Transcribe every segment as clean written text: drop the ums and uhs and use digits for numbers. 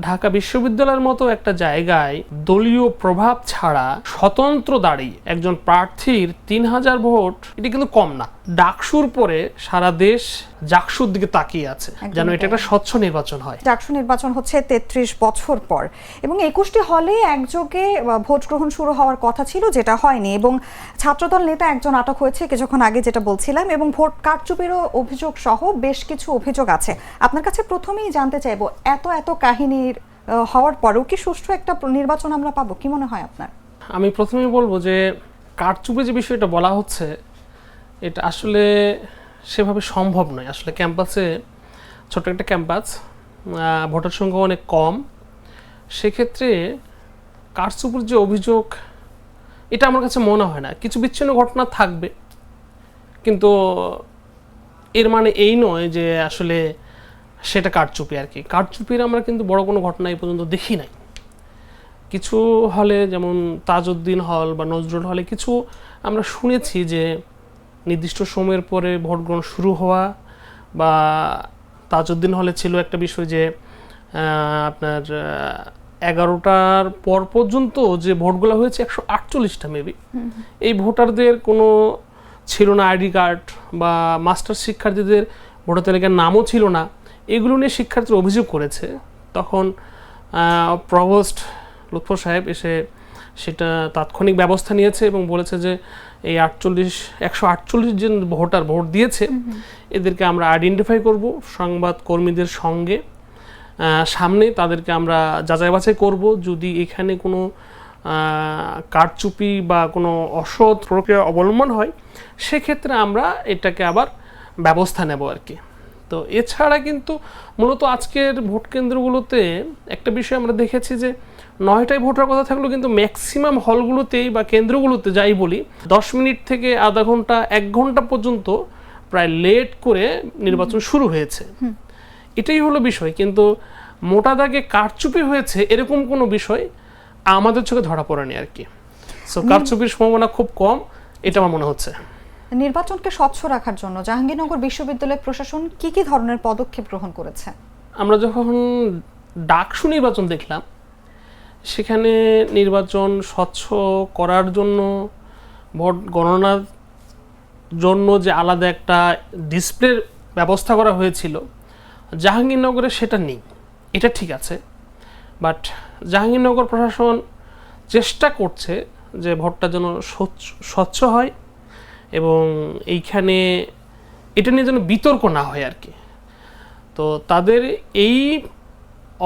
ঢাকা বিশ্ববিদ্যালয়ের মতো একটা জায়গায় দলীয় প্রভাব ছাড়া স্বতন্ত্র দাঁড়িয়ে একজন প্রার্থীর ৩,০০০ ভোট, এটা কিন্তু কম না। ডাকসুর পরে সারা দেশ জাকসুর দিকে তাকিয়ে আছে যেন এটা একটা স্বচ্ছ নির্বাচন হয়। ডাকসু নির্বাচন হচ্ছে ৩৩ বছর পর এবং ২১টি হলে একযোগে ভোট গ্রহণ শুরু হওয়ার কথা ছিল, যেটা হয়নি, এবং ছাত্রদল নেতা একজন আটক হয়েছে কিছুক্ষণ আগে, যেটা বলছিলাম, এবং ভোট কারচুপিরও অভিযোগ সহ বেশ কিছু অভিযোগ আছে। আপনার কাছে প্রথমেই জানতে চাইবো, এত কাহিনীর হওয়ার পরেও কি সুষ্ঠু একটা নির্বাচন আমরা পাবো? কি মনে হয় আপনার? আমি প্রথমেই বলবো যে কারচুপি যে বিষয়টা বলা হচ্ছে, এটা আসলে সেভাবে সম্ভব নয়। আসলে ক্যাম্পাসে ছোট একটা ক্যাম্পাস, ভোটার সংখ্যা অনেক কম, সেক্ষেত্রে কারচুপির যে অভিযোগ, এটা আমার কাছে মনে হয় না। কিছু বিচ্ছিন্ন ঘটনা থাকবে, কিন্তু এর মানে এই নয় যে আসলে সেটা কারচুপি আর কি। কারচুপির আমরা কিন্তু বড় কোনো ঘটনা এই পর্যন্ত দেখি নাই। কিছু হলে, যেমন তাজউদ্দিন হল বা নজরুল হলে, কিছু আমরা শুনেছি যে নির্দিষ্ট সময়ের পরে ভোট গ্রহণ শুরু হওয়া, বা তাজউদ্দিন হলে ছিল একটা বিষয় যে আপনার 11টার পর পর্যন্ত যে ভোটগুলো হয়েছে 148টা মেবি, এই ভোটারদের কোনো ছিল না আইডি কার্ড, বা মাস্টার শিক্ষার্থীদের ভোটার তালিকার নামও ছিল না। এগুলো নিয়ে শিক্ষার্থীরা অভিযোগ করেছে। তখন প্রভোস্ট লুৎফর সাহেব এসে সেটা তাৎক্ষণিক ব্যবস্থা নিয়েছে এবং বলেছে যে এই 148 জন ভোটার ভোট দিয়েছে, এদেরকে আমরা আইডেন্টিফাই করব, সংবাদ কর্মীদের সঙ্গে সামনে তাদেরকে আমরা যাচাই বাছাই করব। যদি এখানে কোনো কারচুপি বা কোনো অসৎ প্রক্রিয়া অবলম্বন হয়, সেক্ষেত্রে আমরা এটাকে আবার ব্যবস্থা নেব আর কি। তো এছাড়া কিন্তু মূলত আজকের ভোট কেন্দ্রগুলোতে একটা বিষয় আমরা দেখেছি যে 9টায় ভোটার কথা থাকলেও কিন্তু ম্যাক্সিমাম হলগুলোতেই বা কেন্দ্রগুলোতে যাই বলি, 10 মিনিট থেকে আধা ঘন্টা 1 ঘন্টা পর্যন্ত প্রায় লেট করে নির্বাচন শুরু হয়েছে। এটাই হলো বিষয়। কিন্তু মোটা দাগে কারচুপি হয়েছে এরকম কোনো বিষয় আমাদের চোখে ধরা পড়েনি আর কি। সো কারচুপির সম্ভাবনা খুব কম, এটা আমার মনে হচ্ছে। নির্বাচনকে স্বচ্ছ রাখার জন্য জাহাঙ্গীরনগর বিশ্ববিদ্যালয় প্রশাসন কি ধরনের পদক্ষেপ গ্রহণ করেছে? আমরা যখন ডাকসু নির্বাচন দেখলাম, সেখানে নির্বাচন স্বচ্ছ করার জন্য, ভোট গণনার জন্য যে আলাদা একটা ডিসপ্লের ব্যবস্থা করা হয়েছিল, জাহাঙ্গীরনগরে সেটা নেই। এটা ঠিক আছে, বাট জাহাঙ্গীরনগর প্রশাসন চেষ্টা করছে যে ভোটটা যেন স্বচ্ছ হয় এবং এইখানে এটা নিয়ে যেন বিতর্ক না হয় আর কি। তো তাদের এই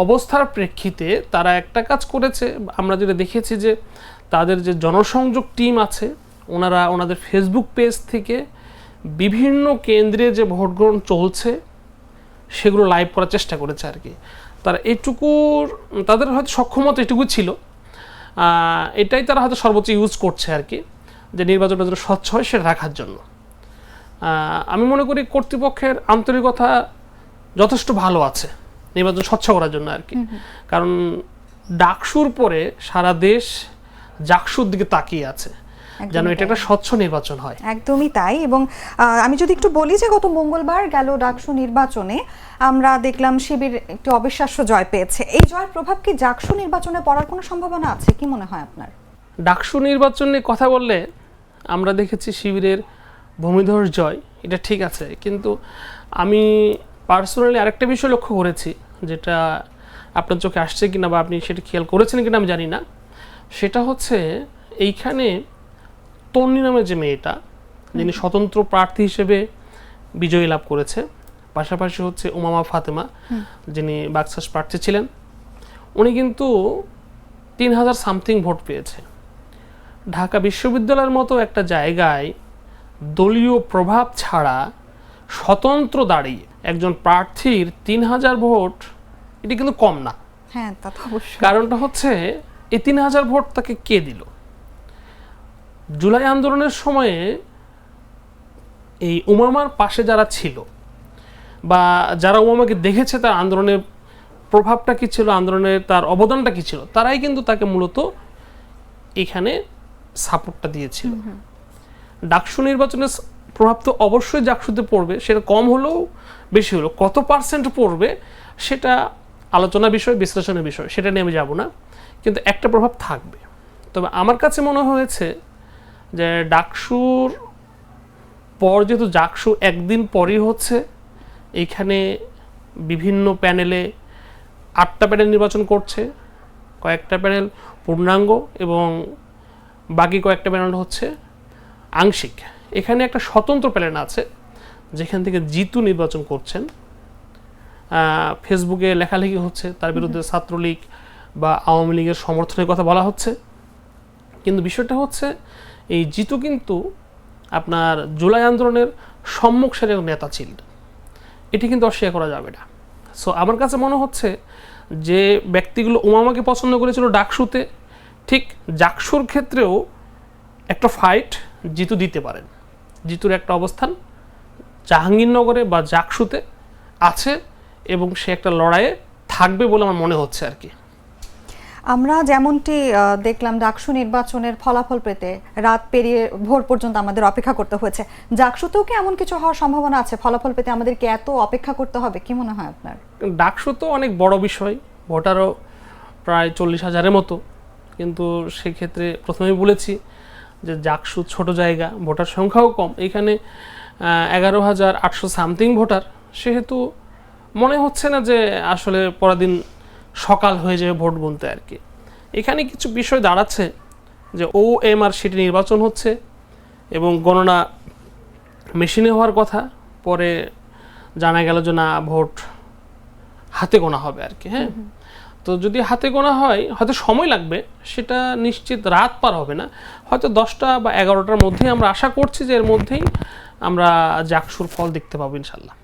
অবস্থার প্রেক্ষিতে তারা একটা কাজ করেছে, আমরা যেটা দেখেছি যে তাদের যে জনসংযোগ টিম আছে, ওনাদের ফেসবুক পেজ থেকে বিভিন্ন কেন্দ্রে যে ভোট গ্রহণ চলছে সেগুলো লাইভ করার চেষ্টা করেছে আর কি। তারা তাদের হয়তো সক্ষমতা এটুকু ছিল, এটাই তারা হয়তো সর্বোচ্চ ইউজ করছে আর কি, যে নির্বাচনটা যেন স্বচ্ছ হয় সেটা রাখার জন্য। আমি মনে করি কর্তৃপক্ষের আন্তরিকতা যথেষ্ট ভালো আছে নির্বাচন স্বচ্ছ করার জন্য আর কি। কারণ ডাকসুর পরে সারা দেশ জাকসুর দিকে তাকিয়ে আছে যেন এটা একটা স্বচ্ছ নির্বাচন হয়। একদমই তাই। এবং আমি যদি একটু বলি যে গত মঙ্গলবার গেল ডাকসু নির্বাচনে আমরা দেখলাম শিবির একটি অবিশ্বাস্য জয় পেয়েছে। এই জয়ের প্রভাব কি জাকসু নির্বাচনে পড়ার কোনো সম্ভাবনা আছে? কি মনে হয় আপনার? ডাকসু নির্বাচনে কথা বললে আমরা দেখেছি শিবিরের ভূমিধস জয়, এটা ঠিক আছে, কিন্তু আমি পার্সোনালি আরেকটা বিষয় লক্ষ্য করেছি, যেটা আপনার চোখে আসছে কিনা বা আপনি সেটা খেয়াল করেছেন কিনা আমি জানি না। সেটা হচ্ছে এইখানে তন্নি নামের যে মেয়েটা, যিনি স্বতন্ত্র প্রার্থী হিসেবে বিজয়ী লাভ করেছে, পাশাপাশি হচ্ছে উমামা ফাতেমা, যিনি বাকশাস প্রার্থী ছিলেন, উনি কিন্তু 3000 সামথিং ভোট পেয়েছে। ঢাকা বিশ্ববিদ্যালয়ের মতো একটা জায়গায় দলীয় প্রভাব ছাড়া স্বতন্ত্র দাঁড়িয়ে একজন প্রার্থীর 3000 ভোট, এটি কিন্তু কম না। হ্যাঁ, তা তো অবশ্যই। কারণটা হচ্ছে এই 3000 ভোট তাকে কে দিল? জুলাই আন্দোলনের সময়ে এই উমামার পাশে যারা ছিল বা যারা উমামাকে দেখেছে, তার আন্দোলনের প্রভাবটা কি ছিল, আন্দোলনের তার অবদানটা কি ছিল, তারাই কিন্তু তাকে মূলত এখানে সাপোর্টটা দিয়েছিল। ডাকসু নির্বাচনের প্রভাব তো অবশ্যই জাকসুতে পড়বে, সেটা কম হলেও বেশি হলেও কত পার্সেন্ট পড়বে সেটা আলোচনা বিষয়, বিশ্লেষণের বিষয়, সেটা নিয়ে আমি যাব না, কিন্তু একটা প্রভাব থাকবে। তবে আমার কাছে মনে হয়েছে যে ডাকসুর পর, যেহেতু ডাকসু একদিন পরই হচ্ছে, এইখানে বিভিন্ন প্যানেলে 8টা প্যানেল নির্বাচন করছে, কয়েকটা প্যানেল পূর্ণাঙ্গ এবং বাকি কয়েকটা প্যানেল হচ্ছে আংশিক। এখানে একটা স্বতন্ত্র প্যানেল আছে যেখান থেকে জিতু নির্বাচন করছেন। ফেসবুকে লেখালেখি হচ্ছে তার বিরুদ্ধে ছাত্রলীগ বা আওয়ামী লীগের সমর্থনের কথা বলা হচ্ছে, কিন্তু বিষয়টা হচ্ছে এই জিতু কিন্তু আপনার জুলাই আন্দোলনের সম্মুখ সারির নেতা ছিলেন, এটি কিন্তু অস্বীকার করা যাবে না। সো আমার কাছে মনে হচ্ছে যে ব্যক্তিগুলো উমামাকে পছন্দ করেছিল ডাকসুতে, ঠিক জাকসুর ক্ষেত্রেও একটা ফাইট জিতু দিতে পারেন। জিতুর একটা অবস্থান জাহাঙ্গীরনগরে বা জাকসুতে আছে এবং সে একটা লড়াইয়ে থাকবে বলে আমার মনে হচ্ছে আর কি। আমরা যেমনটি দেখলাম ডাকসু নির্বাচনের ফলাফল পেতে রাত পেরিয়ে ভোর পর্যন্ত আমাদের অপেক্ষা করতে হয়েছে, জাকসুতেও কি এমন কিছু হওয়ার সম্ভাবনা আছে? ফলাফল পেতে আমাদেরকে এত অপেক্ষা করতে হবে, কি মনে হয় আপনার? ডাকসু তো অনেক বড় বিষয়, ভোটারও প্রায় 40,000-এর মতো, কিন্তু সেক্ষেত্রে প্রথমেই বলেছি যে জাকসু ছোট জায়গা, ভোটার সংখ্যাও কম, এখানে 11,800 সামথিং ভোটার, সেহেতু মনে হচ্ছে না যে আসলে পরের দিন সকাল হয়ে যাবে ভোট গুনতে আর কি। এখানে কিছু বিষয় দাঁড়াচ্ছে যে OMR সিটি নির্বাচন হচ্ছে এবং গণনা মেশিনে হওয়ার কথা, পরে জানা গেল যে না, ভোট হাতে গোনা হবে আর কি। হ্যাঁ, তো যদি হাতে গোনা হয় হয়তো সময় লাগবে, সেটা নিশ্চিত রাত পার হবে না, হয়তো 10টা বা 11টার মধ্যেই আমরা আশা করছি যে এর মধ্যেই আমরা জাকসুর ফল দেখতে পাবো ইনশাল্লাহ।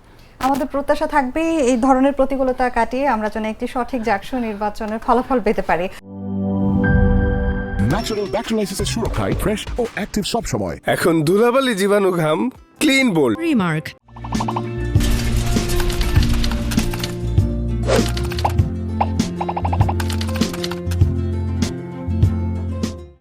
আমাদের প্রত্যাশা থাকবে এই ধরনের প্রতিকূলতা কাটিয়ে আমরা যেন একটি সঠিক জাকসু নির্বাচনের ফলাফল পেতে পারি। ন্যাচারাল ব্যাকটেরিয়ালাইসিসের সুরক্ষায় ফ্রেশ ও অ্যাক্টিভ সব সময়। এখন ধুলাবালি, জীবাণু, ঘাম ক্লিন বোল্ড। Remark.